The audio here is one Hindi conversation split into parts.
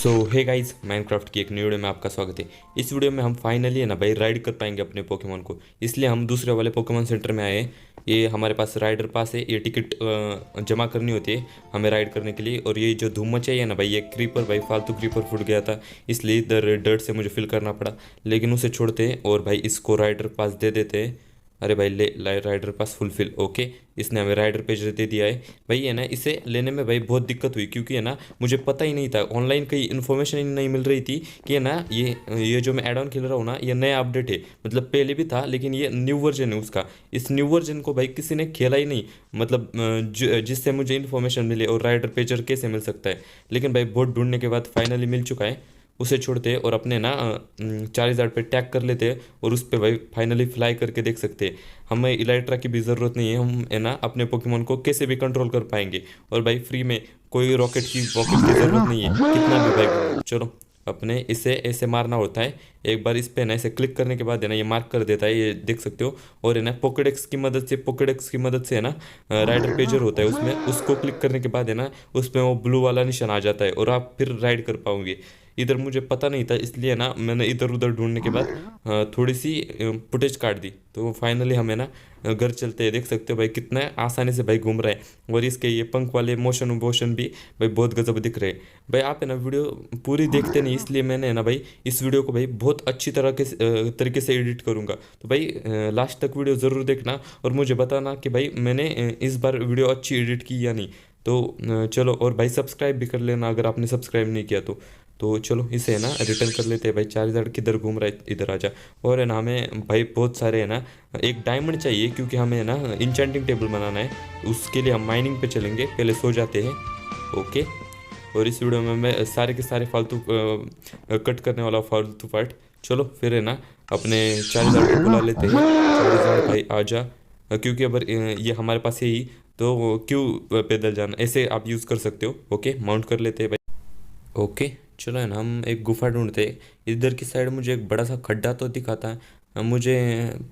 सो हे गाइस, माइनक्राफ्ट की एक नई वीडियो में आपका स्वागत है। इस वीडियो में हम फाइनली है ना भाई राइड कर पाएंगे अपने पोकेमोन को। इसलिए हम दूसरे वाले पोकेमोन सेंटर में आए हैं। ये हमारे पास राइडर पास है, ये टिकट जमा करनी होती है हमें राइड करने के लिए। और ये जो धूम मचाई है ना भाई, ये क्रीपर भाई फालतू क्रीपर फूट गया था, इसलिए इधर डर्ट से मुझे फिल करना पड़ा। लेकिन उसे छोड़ते हैं और भाई इसको राइडर पास दे देते हैं। अरे भाई ले राइडर पास फुलफिल। ओके, इसने हमें राइडर पेज दे दिया है भाई। है ना, इसे लेने में भाई बहुत दिक्कत हुई, क्योंकि है ना मुझे पता ही नहीं था, ऑनलाइन कहीं इन्फॉर्मेशन ही नहीं मिल रही थी कि है ना ये जो मैं एड ऑन खेल रहा हूँ ना, ये नया अपडेट है। मतलब पहले भी था लेकिन ये न्यू वर्जन है उसका। इस न्यू वर्जन को भाई किसी ने खेला ही नहीं, मतलब जिससे मुझे इन्फॉर्मेशन मिले और राइडर पेजर कैसे मिल सकता है। लेकिन भाई बहुत ढूंढने के बाद फाइनली मिल चुका है। उसे छोड़ते और अपने ना 4000 पे टैग कर लेते हैं और उस पर भाई फाइनली फ्लाई करके देख सकते हैं। हमें इलाइट्रा की भी ज़रूरत नहीं है, हम है ना अपने पोकेमोन को कैसे भी कंट्रोल कर पाएंगे। और भाई फ्री में कोई रॉकेट की ज़रूरत नहीं है, कितना भी भाई घूमो। चलो, अपने इसे ऐसे मारना होता है। एक बार इस पे ना ऐसे क्लिक करने के बाद है ना ये मार्क कर देता है, ये देख सकते हो। और है ना पोकेडेक्स की मदद से है ना राइडर पेजर होता है उसमें, उसको क्लिक करने के बाद है ना उसमें वो ब्लू वाला निशान आ जाता है और आप फिर राइड कर पाओगे। इधर मुझे पता नहीं था, इसलिए ना मैंने इधर उधर ढूंढने के बाद थोड़ी सी फुटेज काट दी। तो फाइनली हमें ना घर चलते हैं। देख सकते हो भाई कितना आसानी से भाई घूम रहा है। और इसके ये पंख वाले मोशन वोशन भी भाई बहुत गजब दिख रहे हैं। भाई आप है ना वीडियो पूरी देखते नहीं, इसलिए मैंने है ना भाई इस वीडियो को भाई बहुत अच्छी तरीके से एडिट करूँगा। तो भाई लास्ट तक वीडियो ज़रूर देखना और मुझे बताना कि भाई मैंने इस बार वीडियो अच्छी एडिट की या नहीं। तो चलो, और भाई सब्सक्राइब भी कर लेना अगर आपने सब्सक्राइब नहीं किया तो चलो इसे है ना रिटर्न कर लेते हैं। भाई 4000 किधर घूम रहा है, इधर आजा। और है ना हमें भाई बहुत सारे है ना एक डायमंड चाहिए, क्योंकि हमें है ना इंचेंटिंग टेबल बनाना है। उसके लिए हम माइनिंग पे चलेंगे, पहले सो जाते हैं। ओके, और इस वीडियो में मैं सारे के सारे फालतू कट करने वाला फालतू पार्ट। चलो फिर है ना अपने 4000 को बुला लेते हैं। 4000 भाई आजा, क्योंकि अगर ये हमारे पास है ही तो क्यों पैदल जाना, ऐसे आप यूज़ कर सकते हो। ओके, माउंट कर लेते हैं भाई। ओके, चलो है ना हम एक गुफा ढूंढते हैं। इधर की साइड मुझे एक बड़ा सा खड्डा तो दिखाता है, मुझे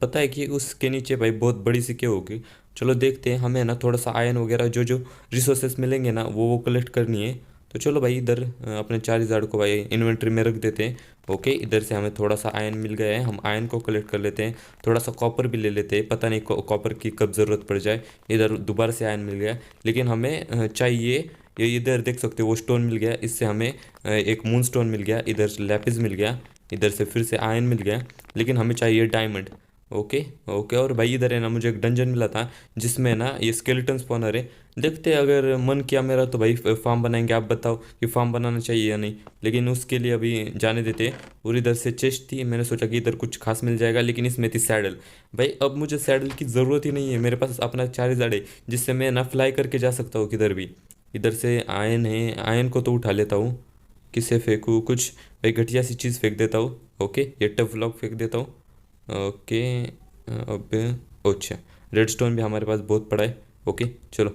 पता है कि उसके नीचे भाई बहुत बड़ी सी क्या होगी। चलो देखते हैं, हमें ना थोड़ा सा आयन वगैरह जो जो रिसोर्सेस मिलेंगे ना वो कलेक्ट करनी है। तो चलो भाई इधर अपने 4000 को भाई इन्वेंट्री में रख देते हैं। ओके, इधर से हमें थोड़ा सा आयन मिल गया है, हम आयन को कलेक्ट कर लेते हैं। थोड़ा सा कॉपर भी ले लेते हैं, पता नहीं कॉपर की कब ज़रूरत पड़ जाए। इधर दोबारा से आयन मिल गया, लेकिन हमें चाहिए ये। इधर देख सकते हो वो स्टोन मिल गया, इससे हमें एक मून स्टोन मिल गया, इधर से लैपिस मिल गया, इधर से फिर से आयन मिल गया। लेकिन हमें चाहिए डायमंड। ओके ओके, और भाई इधर है ना मुझे एक डंजन मिला था जिसमें ना ये स्केलेटन स्पॉनर है। देखते हैं, अगर मन किया मेरा तो भाई फार्म बनाएंगे। आप बताओ कि फार्म बनाना चाहिए या नहीं, लेकिन उसके लिए अभी जाने देते हैं। और इधर से चेस्ट थी, मैंने सोचा कि इधर कुछ खास मिल जाएगा, लेकिन इसमें थी सैडल। भाई अब मुझे सैडल की ज़रूरत ही नहीं है, मेरे पास अपना 4000 है जिससे मैं ना फ्लाई करके जा सकता हूँ किधर भी। इधर से आयन है, आयन को तो उठा लेता हूँ। किसे फेंकूँ, कुछ भाई घटिया सी चीज़ फेंक देता हूँ। ओके, ये टफ ब्लॉक फेंक देता हूँ। ओके, अब अच्छा रेडस्टोन भी हमारे पास बहुत पड़ा है। ओके चलो,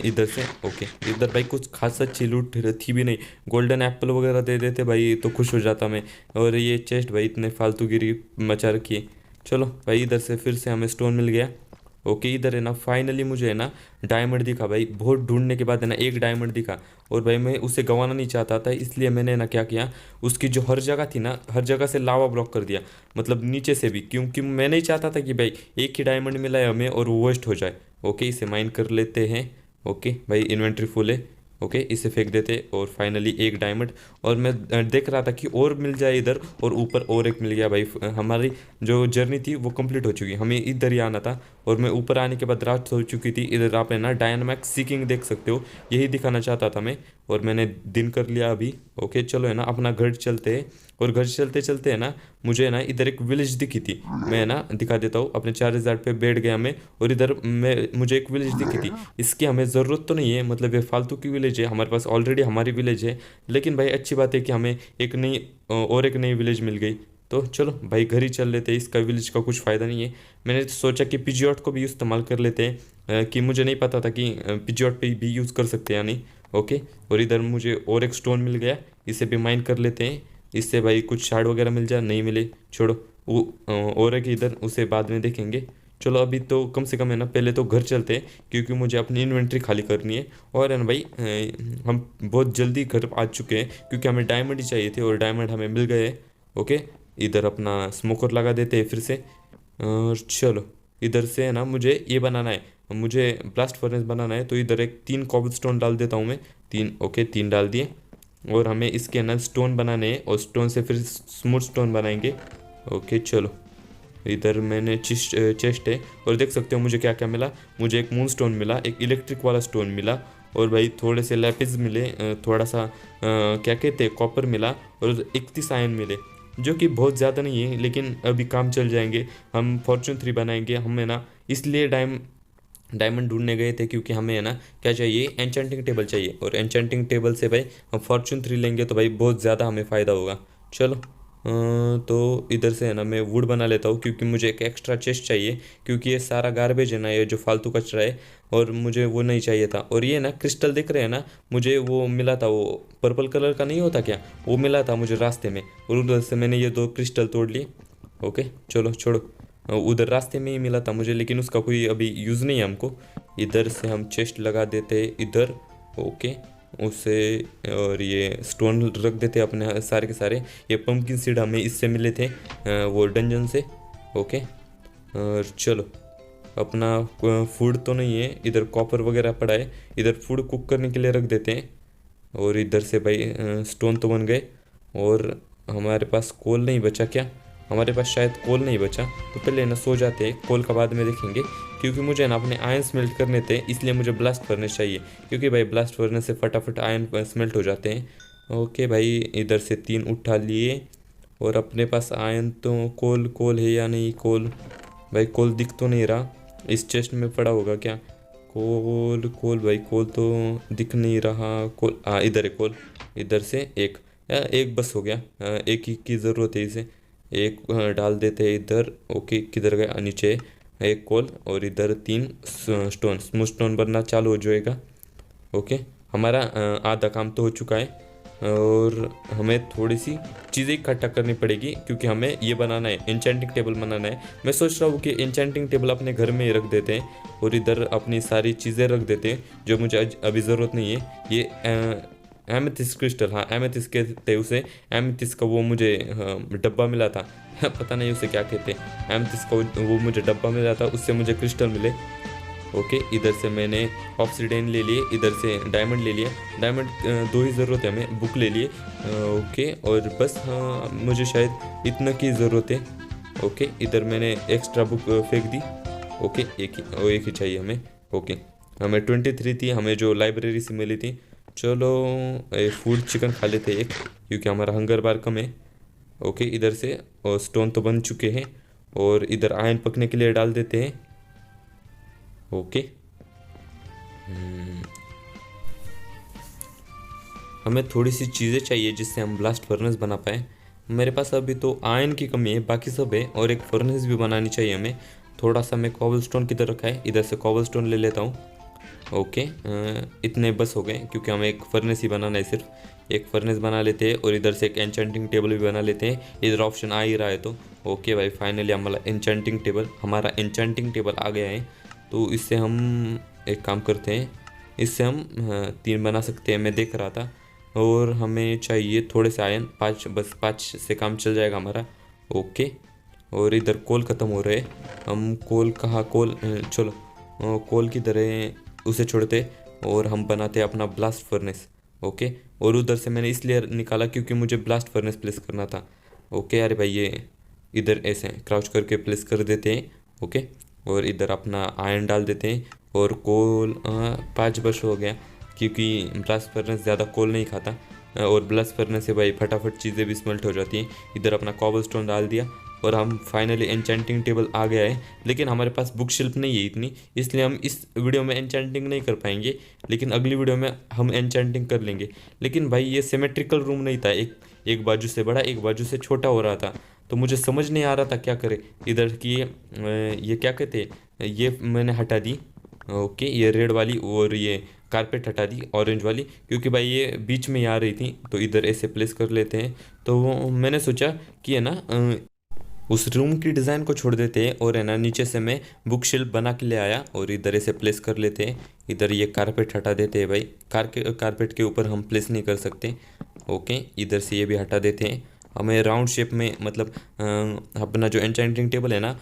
इधर से। ओके, इधर भाई कुछ खास अच्छी लूट थी भी नहीं, गोल्डन एप्पल वगैरह दे देते भाई तो खुश हो जाता मैं। और ये चेस्ट भाई इतने फालतूगिरी मचा रखी है। चलो भाई इधर से फिर से हमें स्टोन मिल गया। ओके, इधर है ना फाइनली मुझे है ना डायमंड दिखा भाई, बहुत ढूंढने के बाद है ना एक डायमंड दिखा। और भाई मैं उसे गंवाना नहीं चाहता था, इसलिए मैंने ना क्या किया, उसकी जो हर जगह थी ना हर जगह से लावा ब्लॉक कर दिया, मतलब नीचे से भी, क्योंकि मैं नहीं चाहता था कि भाई एक ही डायमंड मिला है हमें और वो वेस्ट हो जाए। ओके, इसे माइन कर लेते हैं। ओके भाई इन्वेंट्री फुल है। ओके, इसे फेंक देते और फाइनली एक डायमंड। और मैं देख रहा था कि और मिल जाए इधर, और ऊपर और एक मिल गया भाई। हमारी जो जर्नी थी वो कंप्लीट हो चुकी, हमें इधर ही आना था। और मैं ऊपर आने के बाद रात हो चुकी थी। इधर आप है ना डायनामैक्स सीकिंग देख सकते हो, यही दिखाना चाहता था मैं, और मैंने दिन कर लिया अभी। ओके चलो है ना अपना घर चलते हैं। और घर चलते चलते है ना मुझे है ना इधर एक विलेज दिखी थी, मैं है ना दिखा देता हूँ। अपने 4000 पे बैठ गया मैं, और इधर मैं मुझे एक विलेज दिखी थी। इसकी हमें ज़रूरत तो नहीं है, मतलब ये फालतू की विलेज है, हमारे पास ऑलरेडी हमारी विलेज है। लेकिन भाई अच्छी बात है कि हमें एक नई विलेज मिल गई। तो चलो भाई घर ही चल लेते हैं, इसका विलेज का कुछ फ़ायदा नहीं है। मैंने तो सोचा कि पिजियोट को भी इस्तेमाल कर लेते हैं, कि मुझे नहीं पता था कि पिजियोट पे भी यूज़ कर सकते हैं या नहीं। ओके, और इधर मुझे और एक स्टोन मिल गया, इसे भी माइन कर लेते हैं। इससे भाई कुछ शार्ड वगैरह मिल जाए, नहीं मिले छोड़ो। वो और एक इधर, उसे बाद में देखेंगे। चलो अभी तो कम से कम है ना, पहले तो घर चलते हैं क्योंकि मुझे अपनी इन्वेंट्री खाली करनी है। और है ना भाई, हम बहुत जल्दी घर आ चुके हैं क्योंकि हमें डायमंड ही चाहिए थे और डायमंड हमें मिल गए। ओके, इधर अपना स्मोकर लगा देते हैं फिर से। और चलो इधर से है ना, मुझे ये बनाना है, मुझे ब्लास्ट फर्नेस बनाना है। तो इधर एक 3 कॉबलस्टोन डाल देता हूँ मैं। 3, ओके 3 डाल दिए। और हमें इसके अंदर स्टोन बनाने हैं और स्टोन से फिर स्मूथ स्टोन बनाएंगे। ओके चलो, इधर मैंने चेस्ट है और देख सकते हो मुझे क्या क्या मिला। मुझे एक मून स्टोन मिला, एक इलेक्ट्रिक वाला स्टोन मिला, और भाई थोड़े से लैपिस मिले, थोड़ा सा क्या कहते हैं कॉपर मिला, और 31 आयन मिले, जो कि बहुत ज़्यादा नहीं है लेकिन अभी काम चल जाएंगे। हम फॉर्चून 3 बनाएंगे, हमें ना इसलिए डायमंड ढूंढने गए थे क्योंकि हमें है ना क्या चाहिए, एन्चेंटिंग टेबल चाहिए। और एन्चेंटिंग टेबल से भाई हम फॉर्चून 3 लेंगे तो भाई बहुत ज़्यादा हमें फ़ायदा होगा। चलो तो इधर से है ना मैं वुड बना लेता हूँ क्योंकि मुझे एक एक्स्ट्रा चेस्ट चाहिए, क्योंकि ये सारा गार्बेज है ना, ये जो फालतू कचरा है, और मुझे वो नहीं चाहिए था। और ये ना क्रिस्टल दिख रहे हैं ना, मुझे वो मिला था, वो पर्पल कलर का नहीं होता क्या, वो मिला था मुझे रास्ते में, और उधर से मैंने ये 2 क्रिस्टल तोड़ लिए। ओके चलो छोड़ो, उधर रास्ते में ही मिला था मुझे, लेकिन उसका कोई अभी यूज़ नहीं है हमको। इधर से हम चेस्ट लगा देते इधर। ओके, उसे, और ये स्टोन रख देते अपने सारे के सारे। ये पंपकिन सीड हमें इससे मिले थे, वो डंजन से। ओके, और चलो अपना फूड तो नहीं है इधर, कॉपर वगैरह पड़ा है, इधर फूड कुक करने के लिए रख देते हैं। और इधर से भाई स्टोन तो बन गए, और हमारे पास कोल नहीं बचा क्या, हमारे पास शायद कोल नहीं बचा। तो पहले ना सो जाते हैं, कोल का बाद में देखेंगे, क्योंकि मुझे ना अपने आयन स्मेल्ट करने थे, इसलिए मुझे ब्लास्ट फर्नेस चाहिए, क्योंकि भाई ब्लास्ट फर्नेस से फटाफट आयन स्मेल्ट हो जाते हैं। ओके भाई, इधर से 3 उठा लिए, और अपने पास आयन तो कोल कोल है या नहीं, कोल भाई कोल दिख तो नहीं रहा, इस चेस्ट में पड़ा होगा क्या कोल, कोल भाई कोल तो दिख नहीं रहा। कोल, हाँ इधर है कोल, इधर से एक बस हो गया, एक ही की ज़रूरत है इसे, एक डाल देते हैं इधर। ओके किधर गया, नीचे एक कोल, और इधर 3 स्टोन, स्मूथ स्टोन बनना चालू हो जाएगा। ओके, हमारा आधा काम तो हो चुका है, और हमें थोड़ी सी चीज़ें इकट्ठा करनी पड़ेगी क्योंकि हमें ये बनाना है, एन्चेंटिंग टेबल बनाना है। मैं सोच रहा हूँ कि एन्चेंटिंग टेबल अपने घर में ही रख देते हैं, और इधर अपनी सारी चीज़ें रख देते हैं जो मुझे अभी ज़रूरत नहीं है। ये एमेथिस क्रिस्टल, हाँ एमेथिस कहते हैं उसे। एमेथिस का वो मुझे डब्बा मिला था पता नहीं उसे क्या कहते हैं, एमेथिस का वो मुझे डब्बा मिला था, उससे मुझे क्रिस्टल मिले। ओके, इधर से मैंने ऑक्सीडेन ले लिए, इधर से डायमंड ले लिया। डायमंड 2 ही ज़रूरत है हमें, बुक ले लिए। ओके, और बस हाँ मुझे शायद इतना की ज़रूरत है। ओके, इधर मैंने एक्स्ट्रा बुक फेंक दी। ओके, एक ही चाहिए हमें। ओके, हमें 23 थी, हमें जो लाइब्रेरी से मिली थी। चलो फूड चिकन खा लेते एक, क्योंकि हमारा हंगर बार कम है। ओके, इधर से और स्टोन तो बन चुके हैं, और इधर आयन पकने के लिए डाल देते हैं। ओके, हमें थोड़ी सी चीज़ें चाहिए जिससे हम ब्लास्ट फर्नेस बना पाए। मेरे पास अभी तो आयन की कमी है, बाकी सब है, और एक फर्नेस भी बनानी चाहिए हमें। थोड़ा सा मैं कॉबलस्टोन किधर रखा है, इधर से कॉबलस्टोन ले लेता हूँ। ओके, इतने बस हो गए क्योंकि हमें एक फर्नेस ही बनाना है, सिर्फ एक फर्नेस बना लेते हैं, और इधर से एक एन्चेंटिंग टेबल भी बना लेते हैं। इधर ऑप्शन आ ही रहा है तो। ओके भाई, फाइनली हमारा एन्चेंटिंग टेबल आ गया है। तो इससे हम एक काम करते हैं, इससे हम 3 बना सकते हैं, मैं देख रहा था। और हमें चाहिए थोड़े से आयन, 5, बस 5 से काम चल जाएगा हमारा। ओके, और इधर कोल ख़त्म हो रहे, हम कोल कहाँ, कोल चलो कोल की तरह उसे छोड़ते, और हम बनाते अपना ब्लास्ट फर्नेस। ओके, और उधर से मैंने इसलिए निकाला क्योंकि मुझे ब्लास्ट फर्नेस प्लेस करना था। ओके, अरे भाई ये इधर ऐसे क्राउच करके प्लेस कर देते हैं। ओके, और इधर अपना आयरन डाल देते हैं, और कोल 5 वर्ष हो गया क्योंकि ब्लास्ट फर्नेस ज़्यादा कोल नहीं खाता, और ब्लास्ट फर्नेस से भाई फटाफट चीज़ें भी स्मेल्ट हो जाती हैं। इधर अपना कॉबल स्टोन डाल दिया, और हम फाइनली एन्चेंटिंग टेबल आ गया है। लेकिन हमारे पास बुक शेल्फ नहीं है इतनी, इसलिए हम इस वीडियो में एन्चेंटिंग नहीं कर पाएंगे, लेकिन अगली वीडियो में हम एन्चेंटिंग कर लेंगे। लेकिन भाई ये सिमेट्रिकल रूम नहीं था, एक बाजू से बड़ा एक बाजू से छोटा हो रहा था, तो मुझे समझ नहीं आ रहा था क्या करे। इधर की ये क्या कहते हैं, ये मैंने हटा दी। ओके, ये रेड वाली, और ये कारपेट हटा दी ऑरेंज वाली, क्योंकि भाई ये बीच में ही आ रही थी, तो इधर ऐसे प्लेस कर लेते हैं। तो मैंने सोचा कि है ना उस रूम की डिज़ाइन को छोड़ देते हैं और है ना नीचे से मैं बुक शेल्फ बना के ले आया और इधर इसे प्लेस कर लेते हैं। इधर ये कारपेट हटा देते हैं भाई, कारपेट के ऊपर हम प्लेस नहीं कर सकते। ओके, इधर से ये भी हटा देते हैं। हमें राउंड शेप में मतलब अपना जो एन्चेंटिंग टेबल है ना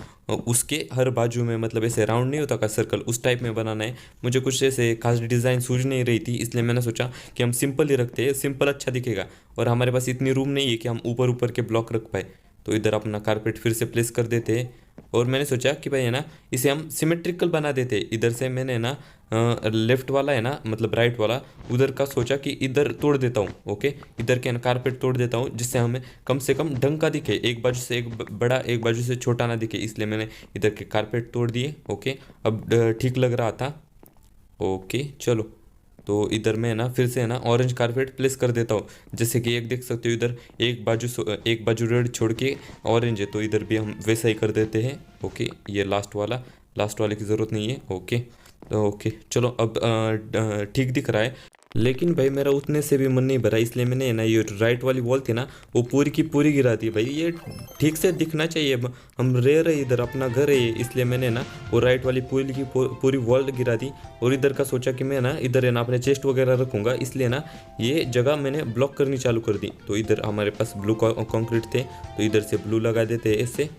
उसके हर बाजू में मतलब ऐसे राउंड नहीं होता का सर्कल, उस टाइप में बनाना है। मुझे कुछ ऐसे खास डिज़ाइन सूझ नहीं रही थी, इसलिए मैंने सोचा कि हम सिंपल ही रखते हैं, सिंपल अच्छा दिखेगा और हमारे पास इतनी रूम नहीं है कि हम ऊपर ऊपर के ब्लॉक रख पाए। तो इधर अपना कारपेट फिर से प्लेस कर देते हैं और मैंने सोचा कि भाई है ना इसे हम सिमेट्रिकल बना देते हैं। इधर से मैंने ना लेफ्ट वाला है ना मतलब राइट वाला उधर का सोचा कि इधर तोड़ देता हूँ। ओके, इधर के कारपेट तोड़ देता हूँ जिससे हमें कम से कम ढंग का दिखे, एक बाजू से एक बड़ा एक बाजू से छोटा ना दिखे, इसलिए मैंने इधर के कारपेट तोड़ दिए। ओके, अब ठीक लग रहा था। ओके चलो, तो इधर मैं ना फिर से है ना ऑरेंज कारपेट प्लेस कर देता हूँ। जैसे कि एक देख सकते हो इधर एक बाजू रेड छोड़ के ऑरेंज है, तो इधर भी हम वैसा ही कर देते हैं। ओके, ये लास्ट वाले की ज़रूरत नहीं है। ओके, तो ओके चलो, अब ठीक दिख रहा है। लेकिन भाई मेरा उतने से भी मन नहीं भरा, इसलिए मैंने है ना ये राइट वाली वॉल थी ना वो पूरी की पूरी गिरा दी। भाई ये ठीक से दिखना चाहिए, हम रह रहे इधर, अपना घर है ये, इसलिए मैंने ना वो राइट वाली पूरी वॉल गिरा दी। और इधर का सोचा कि मैं ना इधर है ना अपने चेस्ट वगैरह रखूँगा, इसलिए ना ये जगह मैंने ब्लॉक करनी चालू कर दी। तो इधर हमारे पास ब्लू कॉन्क्रीट थे, तो इधर से ब्लू लगा देते ऐसे।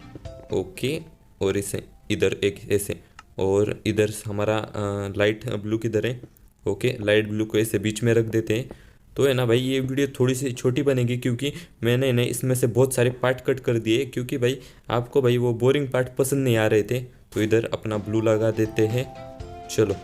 ओके, और इसे इधर एक ऐसे, और इधर हमारा लाइट ब्लू किधर है। ओके, लाइट ब्लू को ऐसे बीच में रख देते हैं। तो है ना भाई ये वीडियो थोड़ी सी छोटी बनेगी क्योंकि मैंने ना इसमें से बहुत सारे पार्ट कट कर दिए, क्योंकि भाई आपको भाई वो बोरिंग पार्ट पसंद नहीं आ रहे थे। तो इधर अपना ब्लू लगा देते हैं। चलो,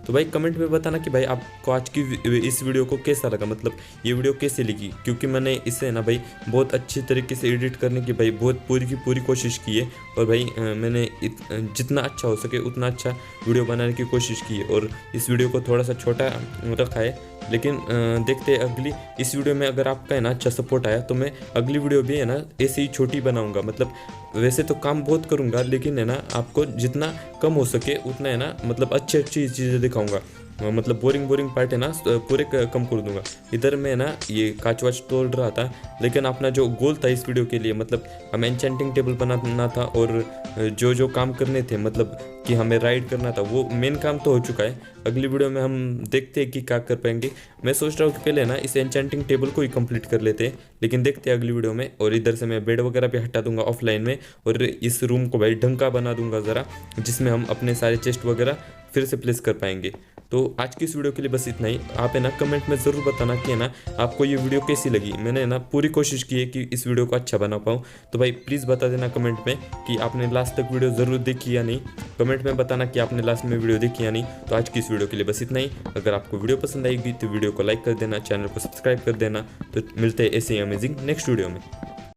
तो भाई कमेंट में बताना कि भाई आपको आज की इस वीडियो को कैसा लगा, मतलब ये वीडियो कैसे लगी, क्योंकि मैंने इसे ना भाई बहुत अच्छी तरीके से एडिट करने की भाई बहुत पूरी की पूरी कोशिश की है। और भाई मैंने जितना अच्छा हो सके उतना अच्छा वीडियो बनाने की कोशिश की है। और इस वीडियो को थोड़ा सा छोटा रखा है, लेकिन देखते हैं अगली इस वीडियो में अगर आपका है ना अच्छा सपोर्ट आया तो मैं अगली वीडियो भी है ना ऐसे ही छोटी बनाऊंगा। मतलब वैसे तो काम बहुत करूंगा, लेकिन है ना आपको जितना कम हो सके उतना है ना मतलब अच्छी चीज़ें दिखाऊंगा। मतलब बोरिंग पार्ट है ना पूरे कम कर दूंगा। इधर मैं ना ये कांच वाच तोड़ रहा था, लेकिन अपना जो गोल था इस वीडियो के लिए मतलब हमें एन्चेंटिंग टेबल बनाना था और जो काम करने थे मतलब कि हमें राइड करना था, वो मेन काम तो हो चुका है। अगली वीडियो में हम देखते हैं कि क्या कर पाएंगे। मैं सोच रहा हूँ कि पहले ना इस एन्चेंटिंग टेबल को ही कंप्लीट कर लेते हैं, लेकिन देखते हैं अगली वीडियो में। और इधर से मैं बेड वगैरह भी हटा दूंगा ऑफलाइन में, और इस रूम को भाई ढंग का बना दूंगा ज़रा, जिसमें हम अपने सारे चेस्ट वगैरह फिर से प्लेस कर पाएंगे। तो आज की इस वीडियो के लिए बस इतना ही। आप है ना कमेंट में ज़रूर बताना कि है ना आपको ये वीडियो कैसी लगी। मैंने ना पूरी कोशिश की है कि इस वीडियो को अच्छा बना पाऊँ, तो भाई प्लीज़ बता देना कमेंट में कि आपने लास्ट तक वीडियो ज़रूर देखी या नहीं। कमेंट में बताना कि आपने लास्ट में वीडियो देखी या नहीं। तो आज की इस वीडियो के लिए बस इतना ही। अगर आपको वीडियो पसंद आएगी तो वीडियो को लाइक कर देना, चैनल को सब्सक्राइब कर देना। तो मिलते हैं ऐसे ही अमेजिंग नेक्स्ट वीडियो में।